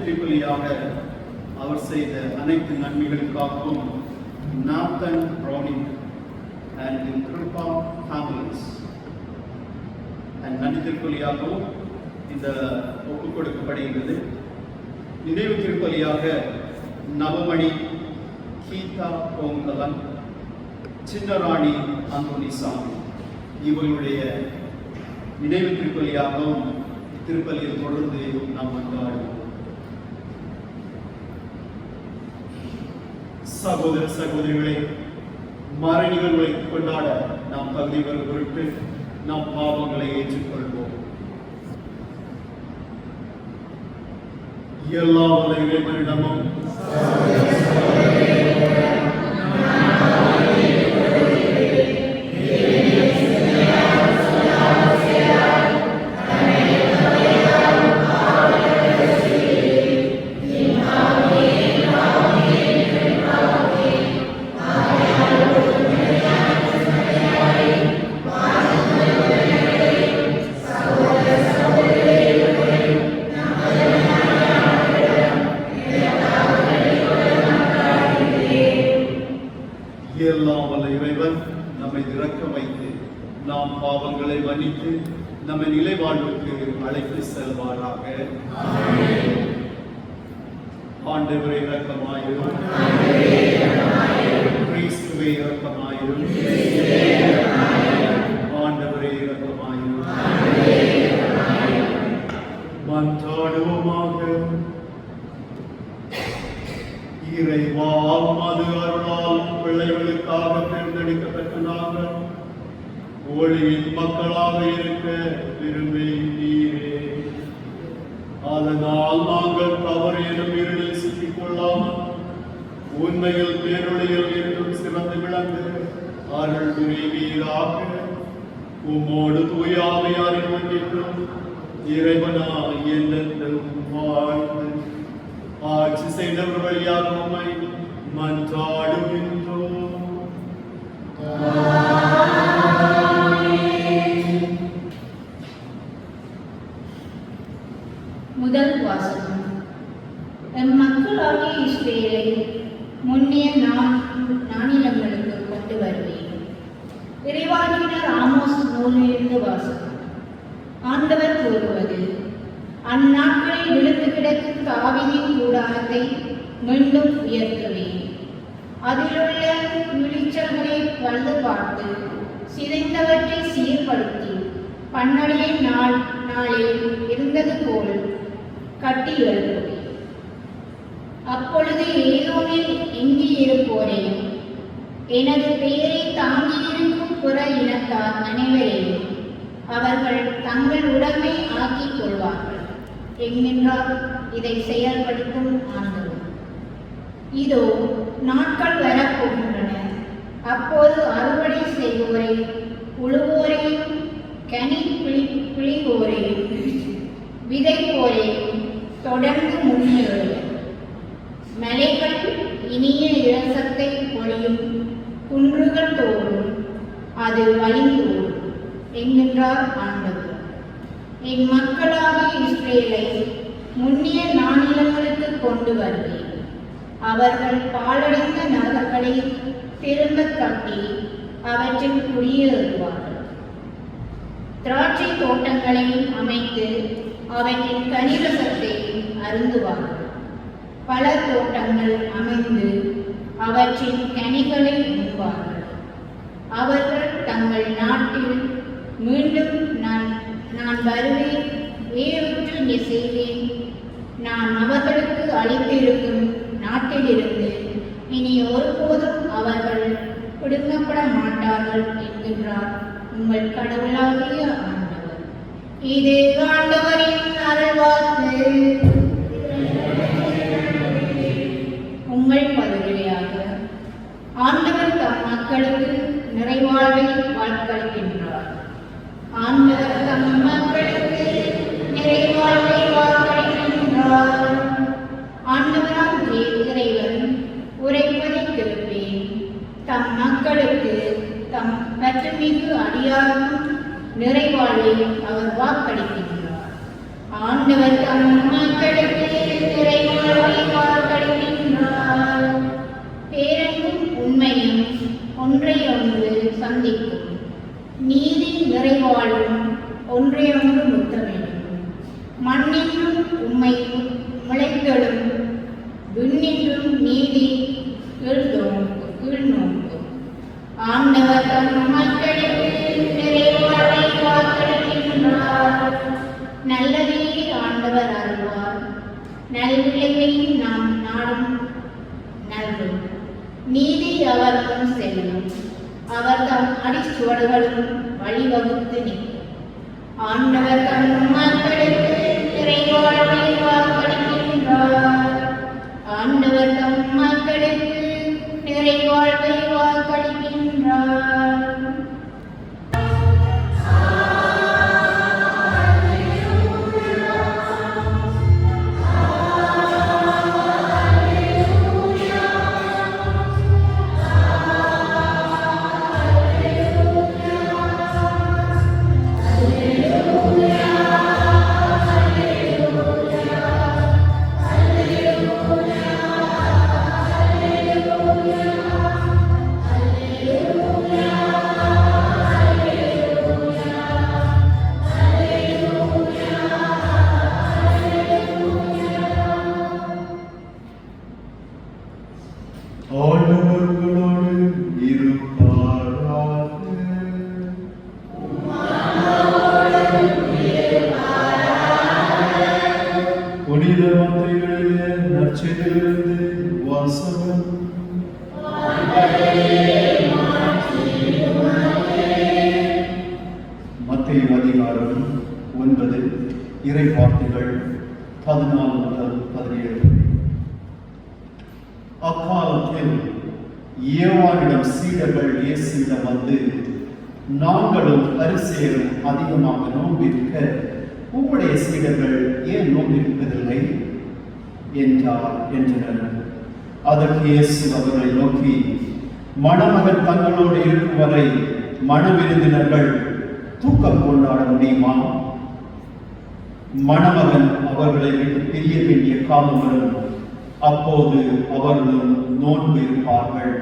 திருப்பலியாக அவர் செய்த அனைத்து நன்மைகளுக்காகவும் Nathan Browning and in Kripa families and நன்றி திருப்பலியாகவும் இந்த ஒப்புக் கொடுக்கப்படுகிறது. நினைவு திருப்பலியாக நவமணி கீதா பொங்கலன், சின்னராணி அந்தோனிசாமி இவர்களுடைய நினைவு திருப்பலியாகவும் திருப்பலியில் தொடர்ந்து நாம் கொண்டாடுவோம். சகோதர சகோதரிகளை, மரணிகளை கொண்டாட நாம் தகுதி பெறும் பொருட்டு நாம் பாவங்களை ஏற்றுக்கொள்வோம். எல்லா இறைவனிடமும் பாவங்களை மன்னித்து நம்மை நிலை வாழ்வுக்கு அழைத்து செல்வாராக. ஆண்டவரே இரக்கமாயிரும், கிறிஸ்துவே இரக்கமாயிரும், ஆண்டவரே இரக்கமாயிரும். மன்றாடுவோமாக. இறைவா, மது அருளால் பிள்ளைகளுக்காக தேர்ந்தெடுக்கப்பட்ட நாங்கள் ஒளியின் மக்களாக இருக்க விரும்புகிறீரே. அதனால் நாங்கள் தவறு எனும் இருளில் சிக்கிக் கொள்ளாமல் உண்மையில் பேரொழியில் இருந்தும் சிறந்து விளங்க அருள் புரிவீராக. உம்மோடு தூயாமையாரின் ஒன்றிலும் இறைவனாய் என்றென்றும் வாழ்ந்து ஆட்சி செய்தவர் வழியாக உம்மை மன்றாடுகின்றோம். முதல் வாசகம். மக்களாகிய இஸ்ரேலை முன்னிய நானிலங்களுக்கு கொண்டு வருவேன். இறைவாக்கினர் ஆமோஸ் நூலிலிருந்து வாசகம். ஆண்டவர் கூறுவது, அந்நாட்களில் விழுந்து கிடக்கும் தாவீதின் கூடாரத்தை மீண்டும் உயர்த்துவேன். அதிலுள்ள இழிச்சல்களை பழுது பார்த்து சிதைந்தவற்றை சீர்படுத்தி பன்னடியை நாளில் இருந்தது போல் கட்டி எழுப்புவேன். அப்பொழுது ஏதோமில் எஞ்சியிருப்போரையும் எனது பெயரை தாங்கியிருக்கும் புற இனத்தார் அனைவரையும் அவர்கள் தங்கள் உடைமை ஆக்கிக் கொள்வார்கள் என்கின்றார் இதை செயல்படுத்தும் ஆண்டவர். இதோ நாட்கள் வரப்போகின்றன. அப்போது அறுவடை செய்வோரை, உழுவோரையும், கனி பிழிவோரையும், விதைப்போரையும் தொடர்ந்து முன்னேறும். மலைகள் இனிய இரசத்தை பொழியும், குன்றுகள் தோறும் அது வழிந்தோடும் என்கின்றார் ஆண்டவர். என் மக்களாகிய இஸ்ரேலை முன்னிய நானிலங்களுக்கு கொண்டு வருவேன். அவர்கள் பாழடைந்த நகர்களை திரும்ப கட்டி அவற்றில் குடியேறுவார்கள். திராட்சை தோட்டங்களை அமைத்து அவற்றின் கனிரசத்தை அருந்துவார்கள். பல தோட்டங்கள் அமைந்து அவற்றின் கனிகளை உண்பார்கள். அவர்கள் தங்கள் நாட்டில் மீண்டும் நான் வருவேன், வேறுற்று செய்வேன். நான் அவர்களுக்கு அளித்திருக்கும் நாட்டிலிருந்து இனி ஒருபோதும் அவர்கள் பிடுங்கப்பட மாட்டார்கள் என்கின்றார் உங்கள் கடவுளாகிய ஆண்டவர். இது ஆண்டவரின் அருள்வாக்கு. உங்கள் பதவியாக ஆண்டவர் தம் மக்களுக்கு நிறைவாழ்வை வாக்களிக்கின்றார். ஆண்டவர் தம் மக்களுக்கு நிறைவாழ்வை வாக்களிக்கின்றார். ஆண்டவராம் இறைவன் உரைப்பதை கேட்பேன். தம் மக்களுக்கு தம் பற்றுமிகு அடியாரும் நிறைவாழ்வை அவர் வாக்களிக்கின்றார். ஆண்டவர் தம் மக்களுக்கு நிறைவாழ்வை வாக்களிக்கின்றார். பேரன்பும் உண்மையும் ஒன்றையொன்று சந்திக்கும். நீதி நிறைவாழ்வும் ஒன்றையொன்று முத்தமிடும். மண்ணின்றும் உண்மை முளைத்தெழும், விண்ணின்றும் நீதி கீழ்நோக்கும். ஆண்டவர் தம் மக்களுக்கு நிறைவாழ்வை வாக்களிக்கின்றார். நல்லதையே ஆண்டவர் அருள்வார். நல்விளைவை நாம் நாடும் நல்கும். நீதி அவர் முன் செல்லும். அவர் தம் அடிச்சுவடுகளும் வழிவகுத்து நிற்கும். ஆண்டவர் தம் மக்களுக்கு நிறைவாழ்வை வாக்களிக்கின்றார். ஆண்டவர் தம் மக்களுக்கு நிறைவாழ்வை வாக்களிக்கின்றார். ஆண்டவர்களோடு இருப்பாராக. புனித மத்தைகளிலே நற்செய்தியிலிருந்து வாசகம். மத்தேயு அதிகாரம் 9 இறை வார்த்தைகள் 14 முதல் 17. அக்காலத்தில் யோவானிடம் சீடர்கள் இயேசுவிடம் வந்து, நாங்களும் பரிசேயரும் அதிகமாக நோன்பிருக்க உம்முடைய சீடர்கள் ஏன் நோன்பிருப்பதில்லை என்றனர். அதற்கு இயேசு அவர்களை நோக்கி, மணமகன் தங்களோடு இருக்கும் வரை மணவிருந்தினர்கள் தூக்கம் கொண்டாட முடியுமா? மணமகன் அவர்களை விட்டு பிரிய வேண்டிய காலம் வரும். அப்போது அவர்களும் நோன்பு இருப்பார்கள்.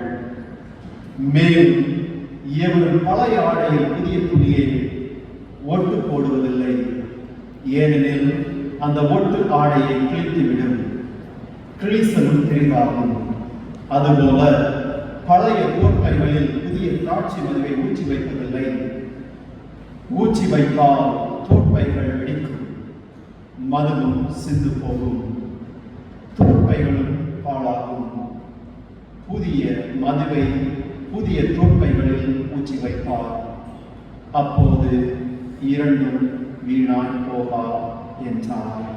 மேலும் எவரும் பழைய ஆடையில் புதிய துணியை ஒட்டு போடுவதில்லை. ஏனெனில் அந்த ஒட்டு ஆடையை கிழித்துவிடும், கிழிசலும் தெரிந்தாகும். அதுபோல பழைய தோற்பைகளில் புதிய திராட்சை மதுவை ஊற்றி வைப்பதில்லை. ஊற்றி வைத்தால் தோற்பைகள் வெடிக்கும், மதுவும் சிந்து போகும், தோற்பைகளும் பாழாகும். புதிய மதுவை புதிய தோற்பைகளில் ஊற்றி வைப்பார். அப்போது இரண்டும் வீணாய் போகா என்றார்.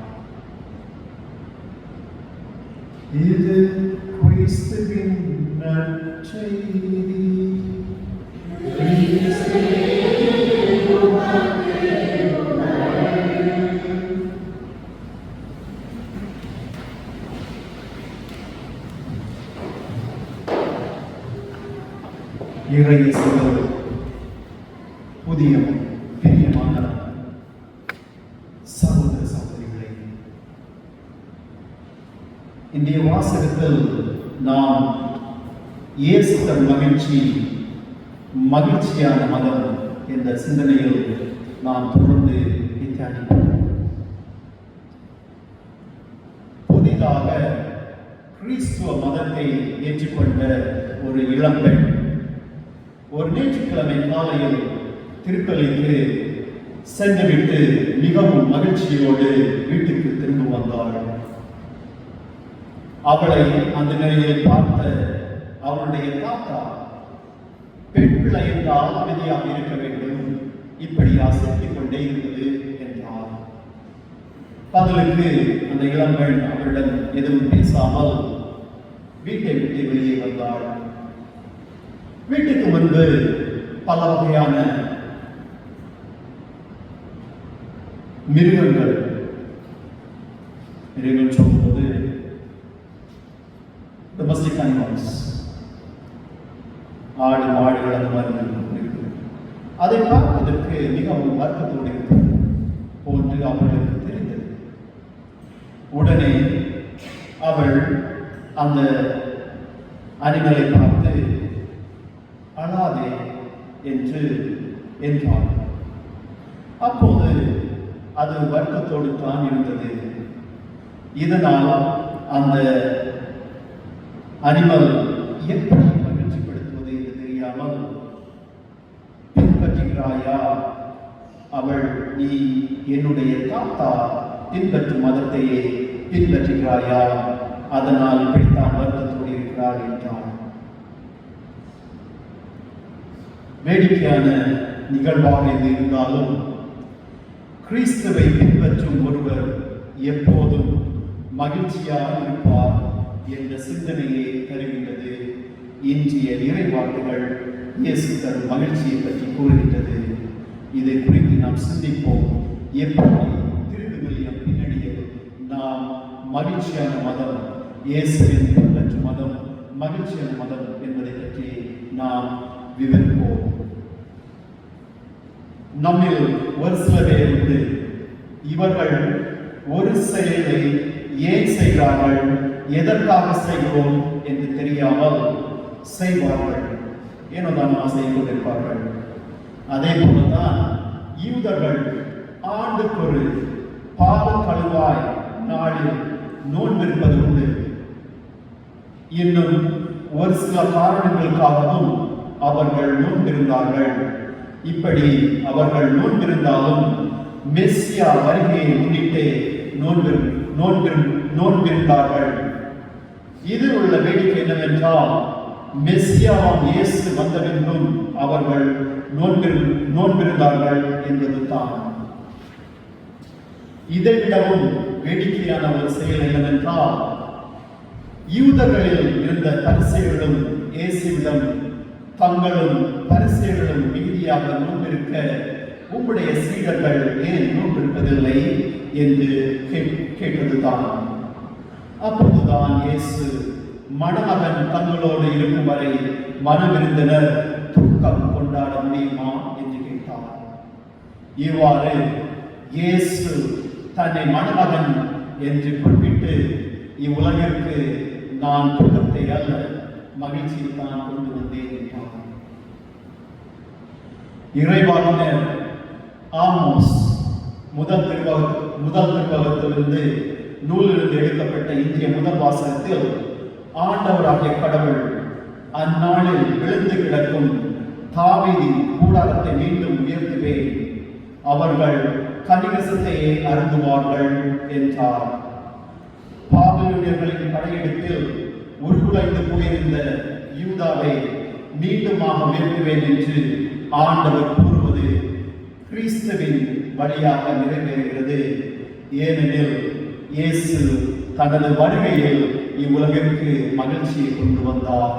இது கிறிஸ்துவின் நற்செய்தி. இறையேசுவில் புதிய பிரியமான சகோதர சகோதரிகளே, இன்றைய வாசகத்தில் நாம் இயேசு தன் மகிழ்ச்சியான மதம் என்ற சிந்தனையில் நாம் தொடர்ந்து தியானிப்போம். புதிதாக கிறிஸ்துவ மதத்தை ஏற்றுக்கொண்ட ஒரு இளம்பெண் ஒரு ஞாயிற்றுக்கிழமை காலையில் திருப்பலிக்கு சென்றுவிட்டு மிகவும் மகிழ்ச்சியோடு வீட்டுக்கு திரும்ப வந்தாள். அவளை அந்த நிலையில் பார்த்த அவளுடைய தாத்தா, பெண் பிள்ளை என்றால் அமைதியாக இருக்க வேண்டும், இப்படி அசைத்துக் கொண்டே இருந்தது என்றார். பதிலுக்கு அந்த இளம்பெண் அவரிடம் எதுவும் பேசாமல் வீட்டை விட்டு வெளியே வந்தாள். வீட்டுக்கு முன்பு பல வகையான மிருகங்கள் சொல்லும்போது டொமஸ்டிக் அனிமல்ஸ், ஆடு மாடுகள் அந்த மாதிரி இருக்குது. அதை பார்ப்பதற்கு மிகவும் வருத்தத்தோடு போன்று அவர்களுக்கு தெரிந்தது. உடனே அவள் அந்த அனிமலை பார்த்து அழாதே என்றாள். அப்போது அது வருத்தத்தோடு தான் இருந்தது. இதனால் அந்த அனிமல் எப்படி மகிழ்ச்சிப்படுத்துவது என்று தெரியாமல், பின்பற்றுகிறாயா? அவள், நீ என்னுடைய தாத்தா பின்பற்றும் மதத்தையே பின்பற்றுகிறாயா? அதனால் இப்படித்தான் வருத்தத்தோடு இருக்கிறாள் என்றான். வேடிக்கையான நிகழ்வாக இது இருந்தாலும் கிறிஸ்துவை பின்பற்றும் ஒருவர் எப்போதும் மகிழ்ச்சியாக இருப்பார் என்ற சிந்தனையை தருகின்றது. இன்றைய இறைவாக்குகள் இயேசு தரும் மகிழ்ச்சியை பற்றி கூறுகின்றது. இதை குறித்து நாம் சிந்திப்போம். எப்படி திருவிவிலியம் பின்னணியில் நாம் மகிழ்ச்சியான மதம், இயேசுவின் பின்பற்றும் மதம் மகிழ்ச்சியான மதம் என்பதை பற்றி நாம் விவரிப்போம். நம்மில் ஒரு சில பேர் உண்டு, இவர்கள் ஒரு செயலை ஏன் செய்கிறார்கள், எதற்காக செய்கிறோம் என்று தெரியாமல் செய்வார்கள். ஏனோதான் செய்து கொண்டிருப்பார்கள். அதே போலதான் யூதர்கள் ஆண்டுக்கொரு பாவ கழுவாய் நாளில் நோன்பிருப்பது உண்டு. இன்னும் ஒரு சில காரணங்களுக்காகவும் அவர்கள் நோன்பிருந்தார்கள். இப்படி அவர்கள் நோன்பிருந்தாலும் மெஸ்ஸியா வருகையை முன்னிட்டு நோன்பிருந்தார்கள். இது உள்ள வேடிக்கை என்னவென்றால், மெஸ்ஸியாவாம் இயேசு வந்தவென்றும் அவர்கள் நோன்பிருந்தார்கள் என்பதுதான். இதைவிடவும் வேடிக்கையான ஒரு செயல் என்னவென்றால், யூதர்களில் இருந்த பரிசேயர்களும் இயேசுவிடம் தங்களும் பரிசேயர்களும் மிகுதியாக நோன்பிருக்க உம்முடைய சீடர்கள் ஏன் நோன்பிருப்பதில்லை என்று கேட்டதுதான். அப்போதுதான் இயேசு, மணமகன் தங்களோடு இருக்கும் வரை மனவிருந்தினர் துக்கம் கொண்டாட முடியுமா என்று கேட்டார். இவ்வாறு இயேசு தன்னை மணமகன் என்று குறிப்பிட்டு இவ்வுலகிற்கு நான் துக்கத்தை அல்ல மகிழ்ச்சியை தான் கொண்டு வந்தேன் என்றார். இறைவாக்கினர் ஆமோஸ் முதல் திருவகத்திலிருந்து நூலிலிருந்து எடுக்கப்பட்ட இன்றைய முதல் வாசகத்தில் ஆண்டவராகிய கடவுள் அந்நாளில் விழுந்து கிடக்கும் தாவீதின் கூடாரத்தை மீண்டும் உயர்த்துவேன், அவர்கள் கனிகசத்தையே அருந்துவார்கள் என்றார். பாபிலோனியர்களின் படையெடுப்பில் உருகுலைந்து போயிருந்த யூதாவை மீண்டுமாக உயர்த்துவேன் என்று ஆண்டவர் கூறுவது கிறிஸ்துவின் வழியாக நிறைவேறுகிறது. ஏனெனில் இயேசு தனது வருகையில் இவ்வுலகிற்கு மகிழ்ச்சியை கொண்டு வந்தார்.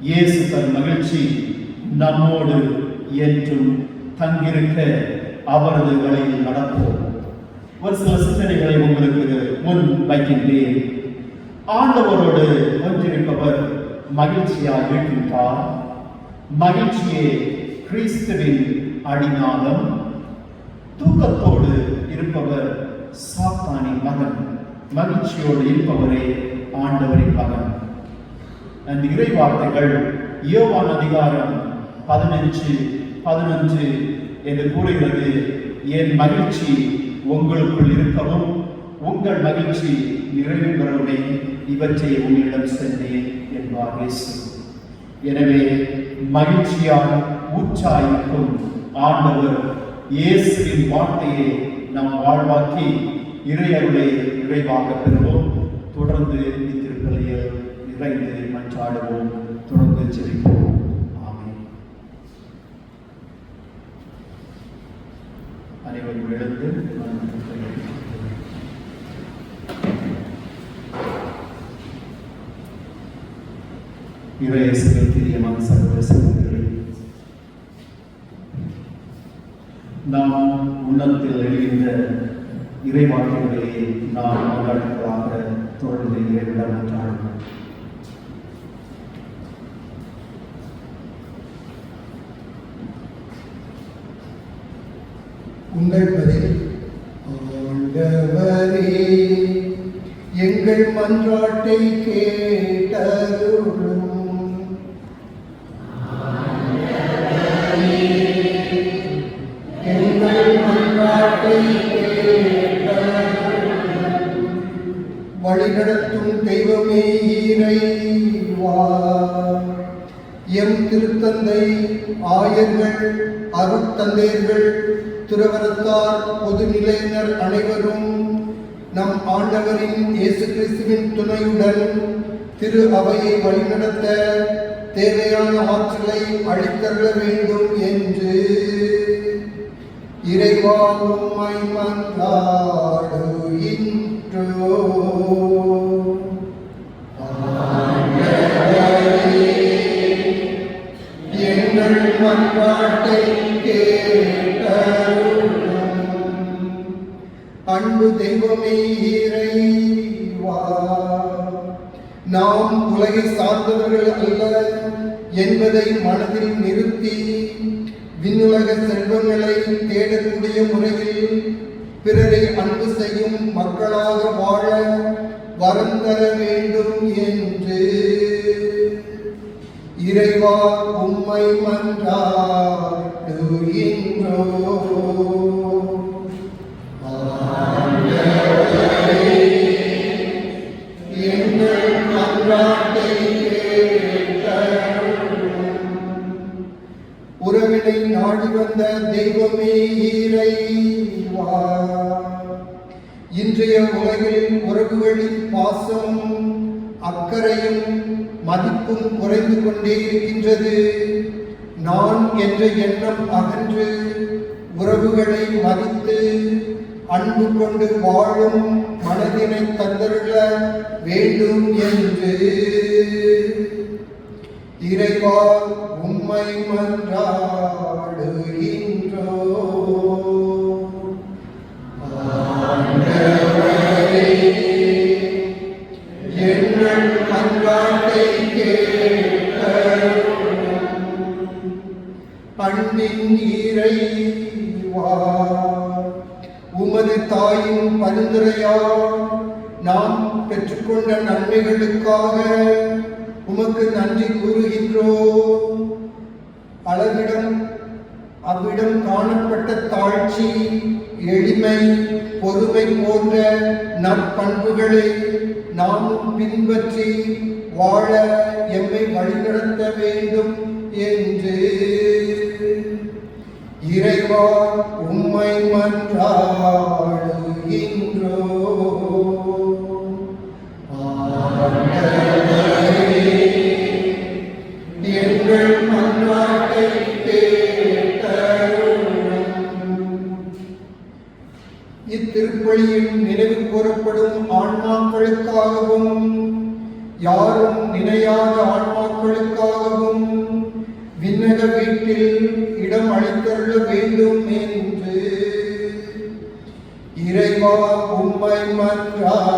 இயேசு தன் மகிழ்ச்சி நம்மோடு என்றும் தங்கியிருக்க அவரது வழியில் நடப்போம். ஒரு சில சிந்தனைகளை உங்களுக்கு முன் வைக்கின்றேன். ஆண்டவரோடு ஒன்றிருப்பவர் மகிழ்ச்சியாக இருக்கின்றார். மகிழ்ச்சியே கிறிஸ்துவின் அடிநாதம். தூக்கத்தோடு இருப்பவர் சாத்தானின் மகன். மகிழ்ச்சியோடு இருப்பவரே ஆண்டவரின் மகன். அந்த இறை வார்த்தைகள் யோவான் அதிகாரம் 15:11 என்று கூறுகிறது. என் மகிழ்ச்சி உங்களுக்குள் இருக்கவும் உங்கள் மகிழ்ச்சி நிறைவு பெறவுமே இவற்றை உங்களிடம் சென்றேன் என்பார் இயேசு. எனவே மகிழ்ச்சியாக உற்சாகிக்கும் ஆண்டவர் இயேசுவின் வார்த்தையை நாம் வாழ்வாக்கி இறையருளை நிறைவாக பெறுவோம். தொடர்ந்து இத்திருப்பலியில் நிறைந்து மன்றாடுவோம். தொடர்ந்து ஜெபிப்போம். ஆமென். அனைவரும் எழுந்து இறையேசுவில் பிரியமான சகோதர சகோதரிகளே, நாம் உள்ளத்தில் எழுகின்ற இறைவாக்குகளை நாம் கொண்டாடுவதாக தொடர்ந்து இறைவிடம் என்றாடுவோம். உங்கள் பதில் ஆண்டவரே எங்கள் மன்றாட்டை கேட்டருளும். எங்கள் மன்றாட்டை கேட்டருளும். வழிநடத்தும் தெய்வமே இறைவா, எம் திருத்தந்தை, ஆயர்கள், அருட்தந்தையர்கள், துறவரத்தார், பொதுநிலையினர் அனைவரும் நம் ஆண்டவரின் இயேசு கிறிஸ்துவின் துணையுடன் திரு அவையை வழிநடத்த தேவையான ஆற்றலை அளித்தருள வேண்டும் என்று இறைவா உம்மை மன்றாடுகின்றோம். எங்கள் மன்றாட்டை கேட்டருளும். அன்பு தெய்வமே இறைவா, நாம் உலகை சார்ந்தவர்கள் அல்ல என்பதை மனதில் நிறுத்தி விண்ணுலக செல்வங்களை தேடக்கூடிய முறையில் பிறரை அன்பு செய்யும் மக்களாக வாழ வரம் தர வேண்டும் என்று இறைவா உம்மை மன்றாடுகின்றோம். எங்கள் மன்றாட்டை கேட்டருளும். உறவினை நாடி வந்த தெய்வமே இறைவா, இன்றைய உலகில் உறவுகளின் பாசம், அக்கறையும் மதிப்பும் குறைந்து கொண்டே இருக்கின்றது. நான் என்ற எண்ணம் அகன்று உறவுகளை மதித்து அன்பு கொண்டு வாழும் மனதினை தந்தருள வேண்டும் என்று இறைவா உம்மை மன்றாடுகின்றோம். எங்கள் மன்றாட்டை கேட்டருளும். அன்பின் இறைவா, உமது தாயின் பரிந்துரையால் நாம் பெற்றுக்கொண்ட நன்மைகளுக்காக உமக்கு நன்றி கூறுகின்றோம். அவ்விடம் காணப்பட்ட தாழ்ச்சி, எளிமை, பொறுமை போன்ற நற்பண்புகளை நாமும் பின்பற்றி வாழ எம்மை வழிநடத்த வேண்டும் என்று இறைவா உம்மை மன்றாடுகின்றோம். எங்கள் மன்றாட்டை கேட்டருளும். இத்திருப்பலியில் நினைவு கூறப்படும் ஆன்மாக்களுக்காகவும் யாரும் நினையாத ஆன்மாக்களுக்காகவும் விண்ணக வீட்டில் இடம் அளித்தருள வேண்டும் என்று இறைவா உம்மை மன்றாடுகின்றோம்.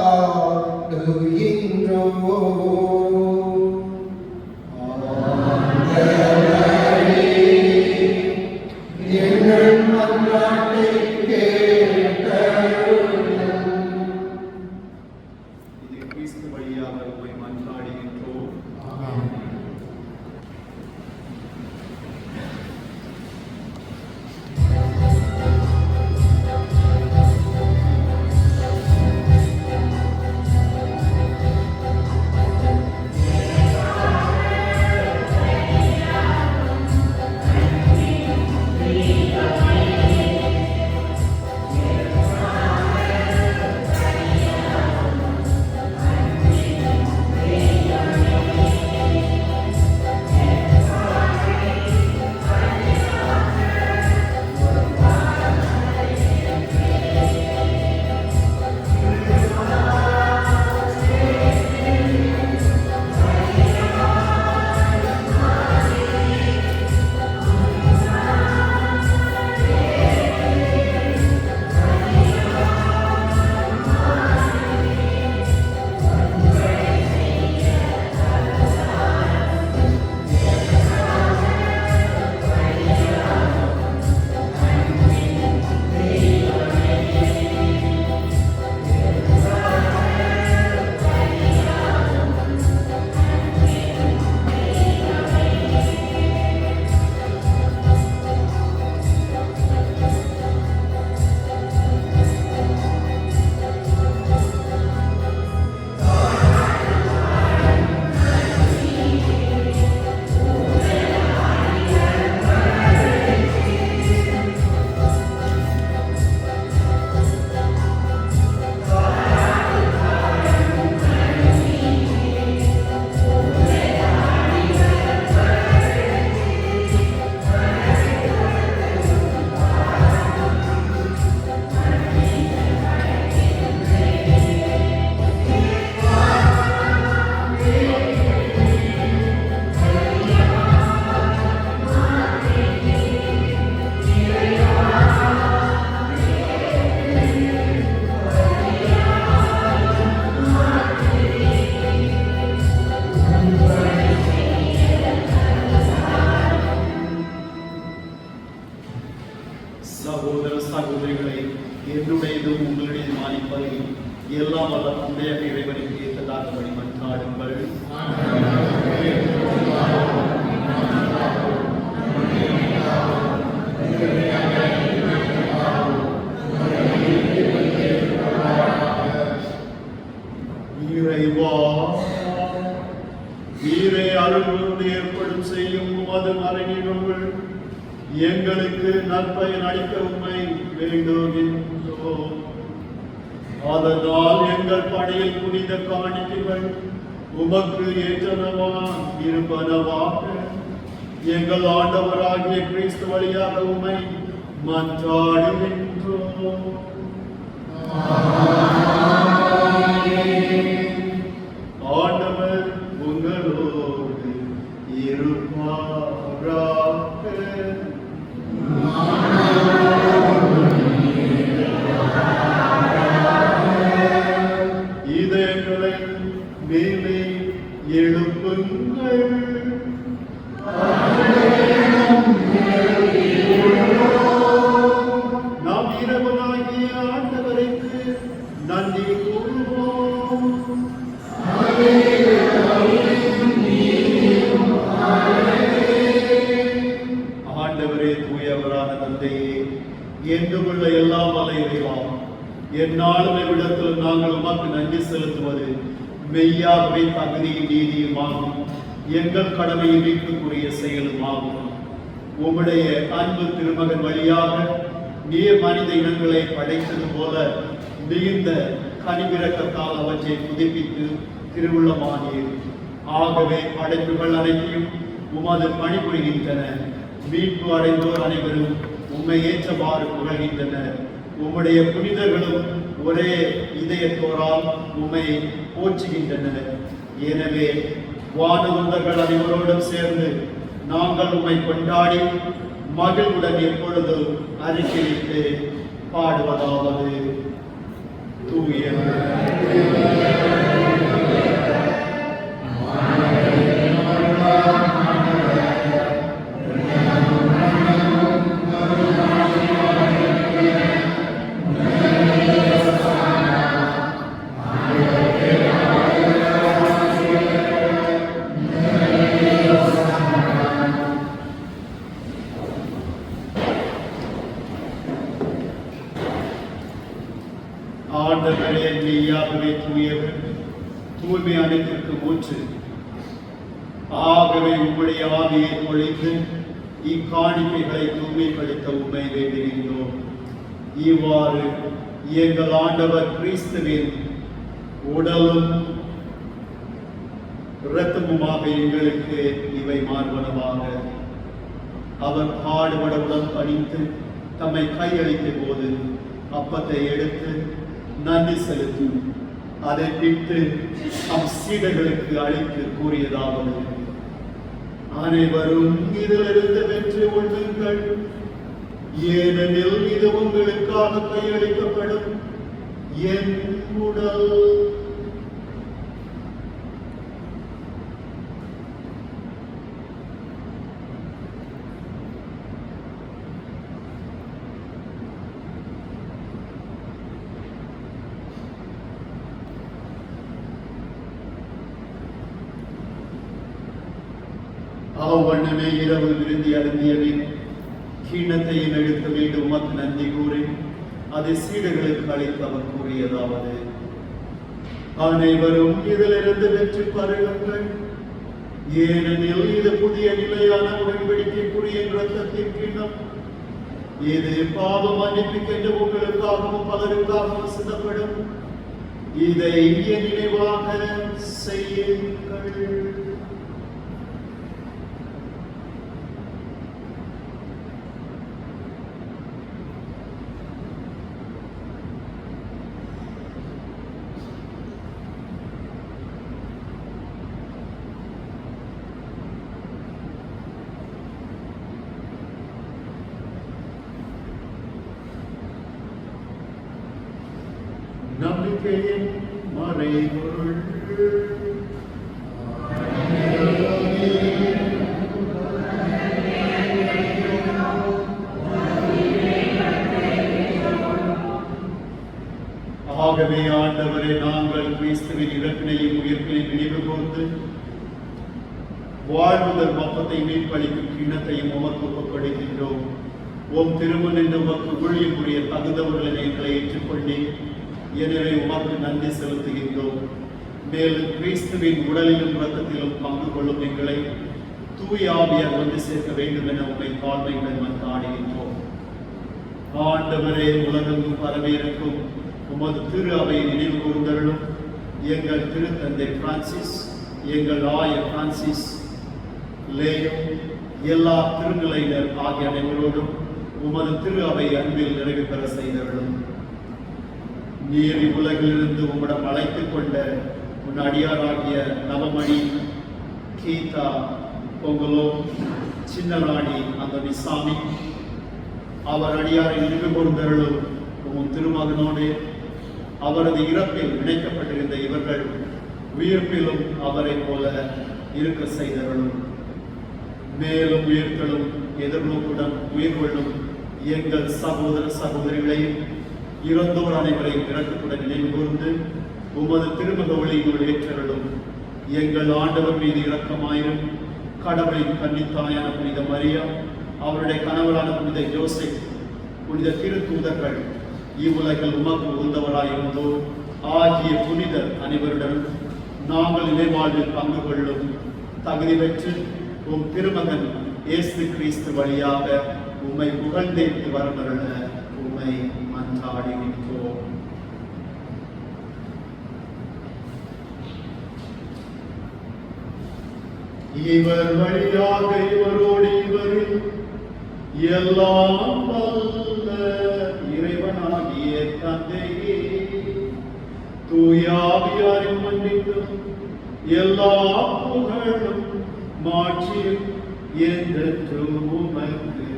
எங்கள் மன்றாட்டை கேட்டருளும். இது கிறிஸ்து வழியாக உம்மை மன்றாடுகின்றோம். இறைவா, நீரே அருள்கூர்ந்து ஏற்படும் செய்யும் உமது மறைநிகழ்வுகள் எங்களுக்கு நற்பயன் அளிக்க உம்மை வேண்டுகின்றோம். அதனால் எங்கள் படையில் புனித காணிக்கைகள் உமக்கு ஏற்றனவா இருப்பனவாக எங்கள் ஆண்டவராகிய கிறிஸ்து வழியாக உம்மை மன்றாடுகின்றோம். ஆண்டவர் உங்களோடு இருப்பாராக. இதயங்களை மேலே எழுப்புங்கள். நாம் இரவனாகிய ஆண்டவருக்கு நன்றி கூறுவோம். ஆண்டவரே, தூயவரான தந்தையே, என்றுமுள்ள எல்லாம் வல்ல இறைவா, எந்நாளும் இவ்விடத்தில் நாங்கள் உமக்கு நன்றி செலுத்துவது மெய்யாகவே தகுதியும் நீதியுமாகும், எங்கள் கடமையை மீட்புக்குரிய செயலுமாகும். உம்முடைய அன்பு திருமகன் வழியாக நீர் மனித இனங்களை படைத்தது போல மிகுந்த கனிவிரக்கத்தால் அவற்றை புதுப்பித்து திருவுள்ளமானீர். ஆகவே படைப்புகள் அனைத்தையும் உமது பணிபுரிகின்றன. மீட்பு அடைந்தோர் அனைவரும் உம்மை ஏற்றவாறு புகழ்கின்றனர். உம்முடைய புனிதர்களும் ஒரே இதயத்தோரால் உம்மை போற்றுகின்றனர். எனவே வானதூதர்கள் அனைவரோடும் சேர்ந்து நாங்கள் உம்மை கொண்டாடி மகிழ்வுடன் எப்பொழுது அறிக்கையிட்டு பாடுவதாவது: தூய ஆண்டவரே, மெய்யாகவே தூயவர், தூய்மை அனைத்திற்கு ஊற்று. ஆகவே உம்முடைய ஆவியை பொழிந்து இக்காணிக்கைகளை தூய்மைப்படுத்த உம்மை வேண்டுகின்றோம். இவ்வாறு எங்கள் ஆண்டவர் கிறிஸ்துவின் உடலும் இரத்தமுமாக எங்களுக்கு இவை மாறுவனவாக. அவர் பாடுபட உடல் பணித்து தம்மை கையளித்த போது அப்பத்தை எடுத்து நன்றி செலுத்தி அதை பிட்டு தம் சீடர்களுக்கு அளித்து கூறியதாவது: அனைவரும் இதிலிருந்து வெற்றி உண்ணுங்கள், ஏனெனில் இது உங்களுக்காக கையளிக்கப்படும் என் உடல். அவ்வண்ணமே இரவு விருந்தி அருந்தியவின் கீணத்தையும் எடுத்து மீண்டும் உமக்கு நன்றி கூறி அதை சீடர்களுக்கு அளித்து அவர் கூறியதாவது: அனைவரும் இதிலிருந்து வெற்றி பருகுங்கள், ஏனெனில் இது புதிய நிலையான உடன்படிக்கைக்குரிய இரத்தத்தின் கிண்ணம். இது பாவ மன்னிப்புக்கென்று உங்களுக்காகவும் பலருக்காகவும் சிந்தப்படும். இதை என் நினைவாக செய்யுங்கள். நம்பிக்கையின் மறைபொருள். ஆகவே ஆண்டவரே, நாங்கள் கிறிஸ்துவின் இறப்பினையும் உயிர்ப்பினையும் நினைவு கூர்ந்து வாழ்வுதல் மப்பத்தை மீட்பளிக்கும் கிண்ணத்தையும் உமக்கு ஒப்புக்கொடுக்கின்றோம். உம் திருமண் என்று உமக்கு ஊழியக்குரிய தகுந்தவர்களை எங்களை ஏற்றுக்கொண்டே, எனவே உமக்கு நன்றி செலுத்துகின்றோம். மேலும் கிறிஸ்துவின் உடலிலும் இரத்தத்திலும் பங்கு கொள்ளும் எங்களை தூய ஆவியார் வந்து சேர்க்க வேண்டும் என உண்மை தாழ்மையுடன் மன்றாடுகின்றோம். ஆண்டவரே, உலகெங்கும் பரவியிருக்கும் உமது திரு அவையை நினைவு கூர்ந்தருளும். எங்கள் திருத்தந்தை பிரான்சிஸ், எங்கள் ஆயர் பிரான்சிஸ், லேயோ, எல்லா திருநிலையினர் ஆகிய அனைவரோடும் உமது திரு அவை அன்பில் நிறைவு பெற செய்தருளும். நீர் இவ்வுலகிலிருந்து உம்மிடம் அழைத்துக் கொண்ட உன் அடியாராகிய நவமணி, கீதா, பொங்கலோ, சின்னராணி அந்த விசாமி அவர் அடியாரை நினைவு கூர்ந்தருளும். உன் திருமகனோடு அவரது இறப்பில் இணைக்கப்பட்டிருந்த இவர்கள் உயிர்ப்பிலும் அவரை போல இருக்க செய்தருளும். மேலும் உயிர்களும் எதிர்நோக்குடன் உயிர் கொள்ளும் எங்கள் சகோதர சகோதரிகளையும் இறந்தோர் அனைவரையும் இரக்கத்துடன் நினைவு கூர்ந்து உமது திருமக ஒளியினுள் ஏற்றருளும். எங்கள் ஆண்டவர் மீது இரக்கமாயிரும். கடவுளின் கன்னித்தாயான புனித மரியா, அவருடைய கணவரான புனித யோசேப், புனித திருத்தூதர்கள், இவ்வுலகில் உமக்கு உகந்தவராயிருந்தோர் ஆகிய புனிதர் அனைவருடன் நாங்கள் இறைவாழ்வில் பங்கு கொள்ளும் தகுதி பெற்று உம் திருமகன் இயேசு கிறிஸ்து வழியாக உம்மை புகழ்ந்தேற்று வரமருள உம்மை மன்றாடுகின்றோம். இவர் வழியாக இவரோடு இவரில் எல்லாம் வல்ல இறைவனாகிய தந்தையே, தூய ஆவியாரின் மன்னிப்பும் எல்லா புகழும் மாட்சியும் என்றென்றும் உமக்கு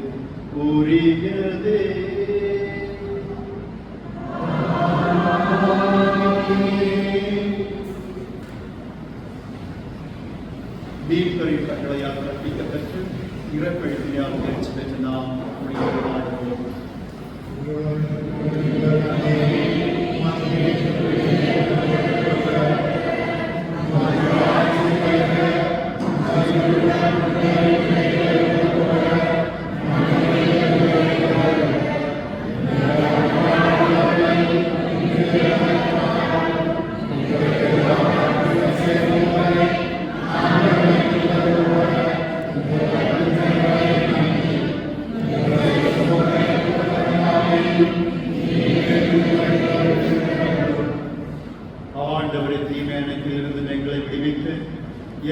உரியதே. மீட்பரின் கட்டளையால் கற்பிக்கப்பட்டு இறப்பெழுதியால் முயற்சி பெற்று நாம் நாடுவோம்.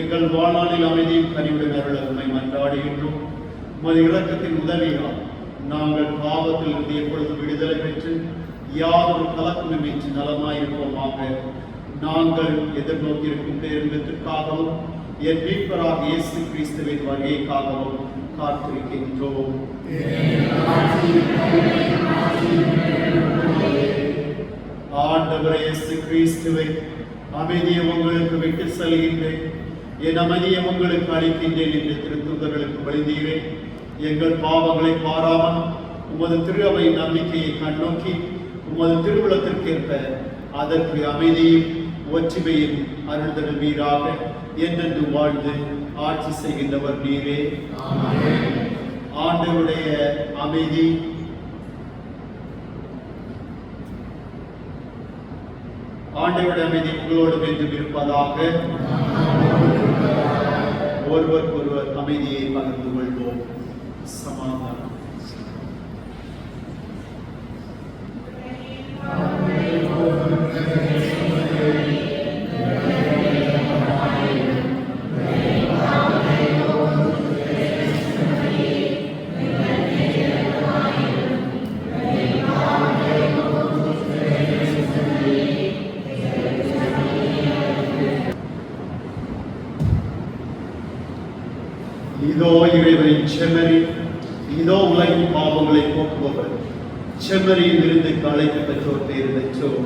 எங்கள் வாழ்நாளில் அமைதியும் கனிவுடன் அருள உம்மை மன்றாடுகின்றோம். உமது இரக்கத்தின் உதவியால் நாங்கள் பாவத்தில் இருந்து எப்பொழுதும் விடுதலை பெற்று யாதொரு கலக்கமின்றி நலமாயிருப்போமாக. நாங்கள் எதிர்நோக்கியிருக்கும் பேரின்பத்திற்காகவும் என் மீட்பராக இயேசு கிறிஸ்துவின் வருகைக்காகவும் காத்திருக்கின்றோம். ஆண்டவரே இயேசு கிறிஸ்துவை, அமைதியை உங்களுக்கு விட்டு செல்கின்றேன், என் அமைதியை உங்களுக்கு அளிக்கின்றேன் என்று திருத்தூதர்களுக்கு வழிந்தீரேன். எங்கள் பாவங்களை பாராமல் உமது திரு அவை நம்பிக்கையை கண்ணோக்கி உமது திருவுளத்திற்கேற்ப அதற்கு அமைதியும் ஒற்றுமையும் அருள்தருவீராக. என்றென்று வாழ்ந்து ஆட்சி செய்கின்றவர் நீரே. ஆண்டவருடைய அமைதி உங்களோடு என்றும் இருப்பதாக. ஒருவருக்கொருவர் அமைதியை பகிர்ந்து கொள்வோம். சமாதானம். இதோ இறைவனின் செம்மறி, இதோ உலகின் பாவங்களை போக்குபவர். செம்மறியின் விருந்துக்கு அழைத்து பெற்றோர் பேர் பெற்றோர்.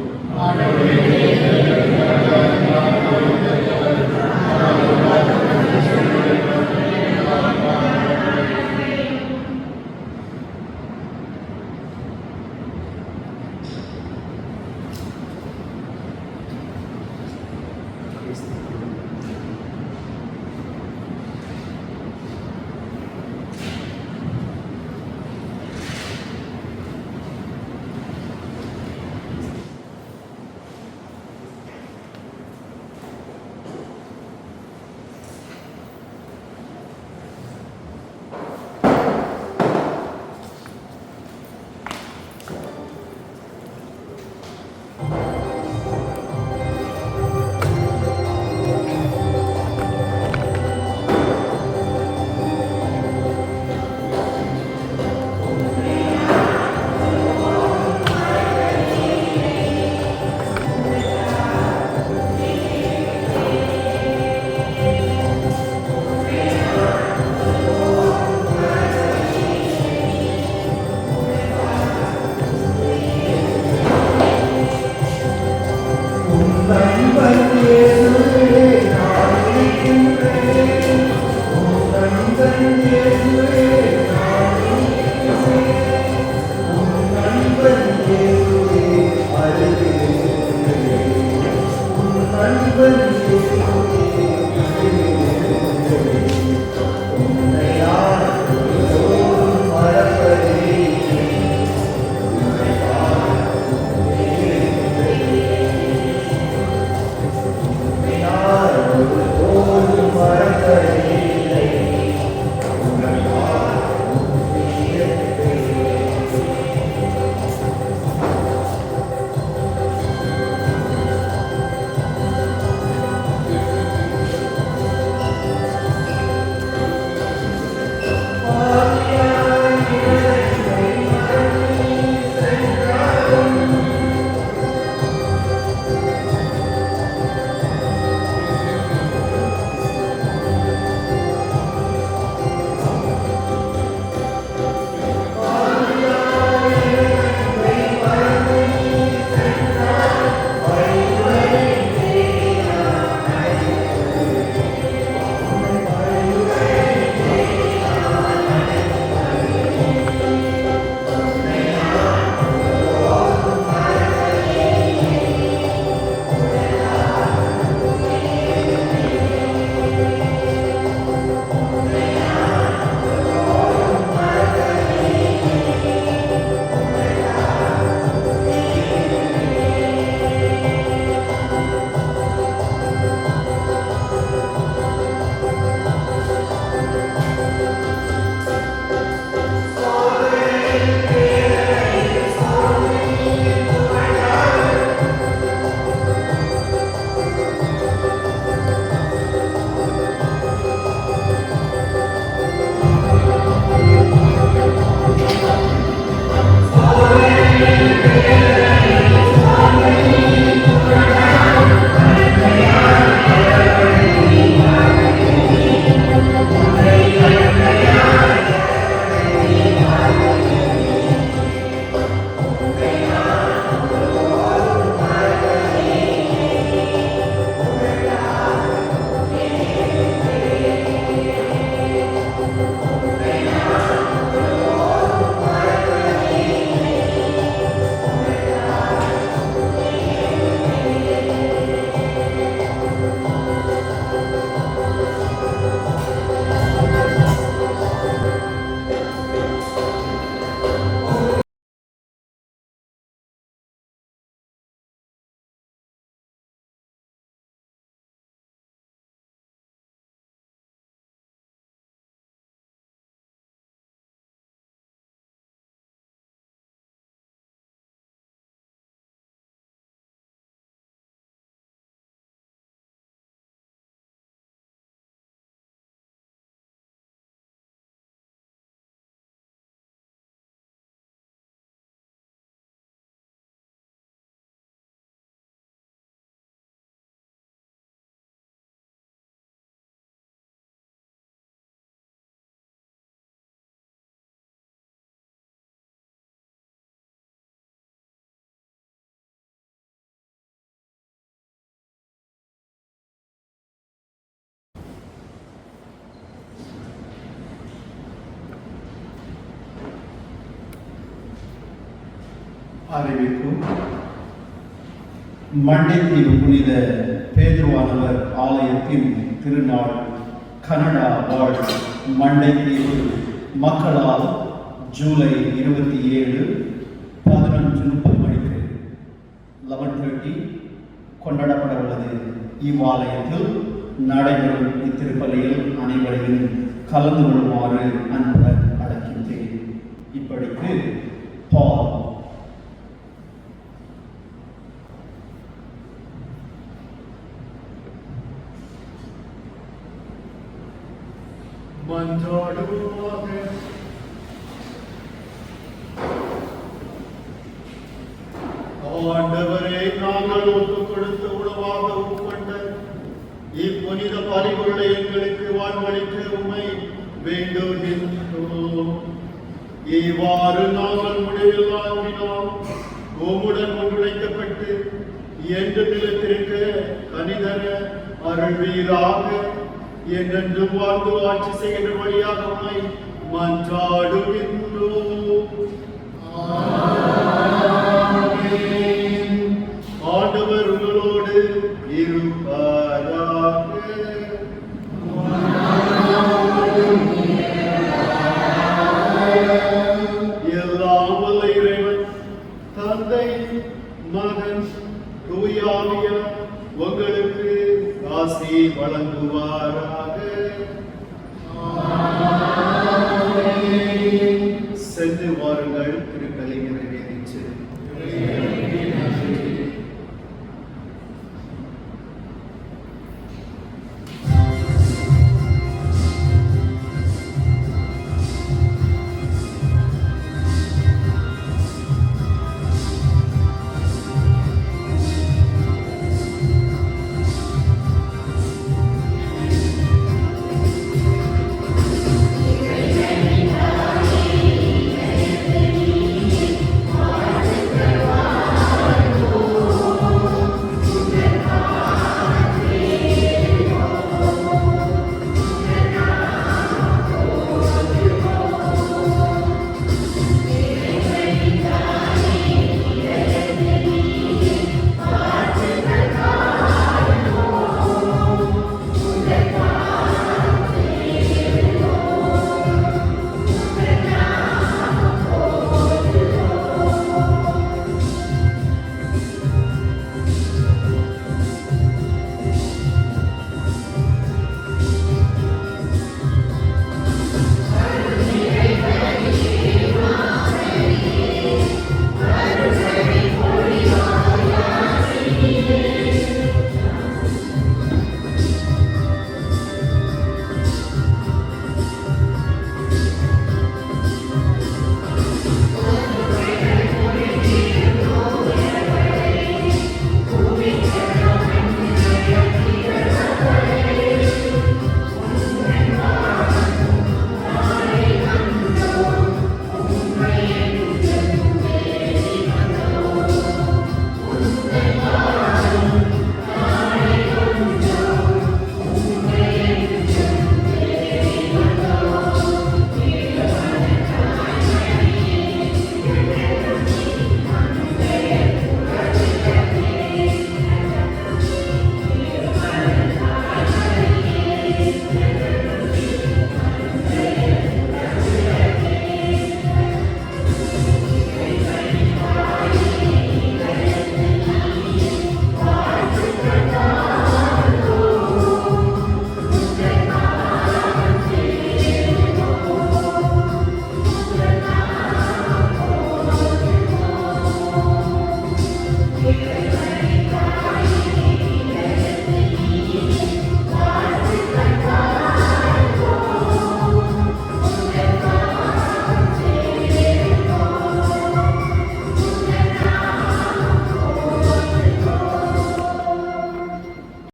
அறிவிப்பு. மண்டைத்தீவு புனித பேதுருவானவர் ஆலயத்தின் திருநாள் கனடா வாழ் மண்டைத்தீவு மக்களால் ஜூலை 27, 11:30 மணிக்கு 11:30 கொண்டாடப்பட உள்ளது. இவ்வாலயத்தில் நடைபெறும் இத்திருப்பலியில் அனைவரையும் கலந்து கொள்ளுமாறு அன்புடன் அழைக்கின்றேன். இப்படிக்கு பால் மன்றாடுவோமாக. ஆண்டவரே, நாங்கள் ஒப்புக் கொடுத்த உணவாக உட்கொண்ட இப்புனித பலிபொருளை எங்களுக்கு வாழ்வளிக்க உம்மை வேண்டுகின்றோம். இவ்வாறு நாங்கள் முடிவில் வாழ்வினோம் உம்முடன் ஒன்றிணைக்கப்பட்டு என்று நிலத்திருக்க கனிதர அருள்வீராக. என்றென்றும் வாழ்ந்து ஆட்சி செய்கின்ற வழியாக உம்மை மன்றாடுகின்றோம். ஆண்டவர் உங்களோடு இருப்பாராக. ஆசியை வழங்குவாராக. சென்று வாருங்கள்.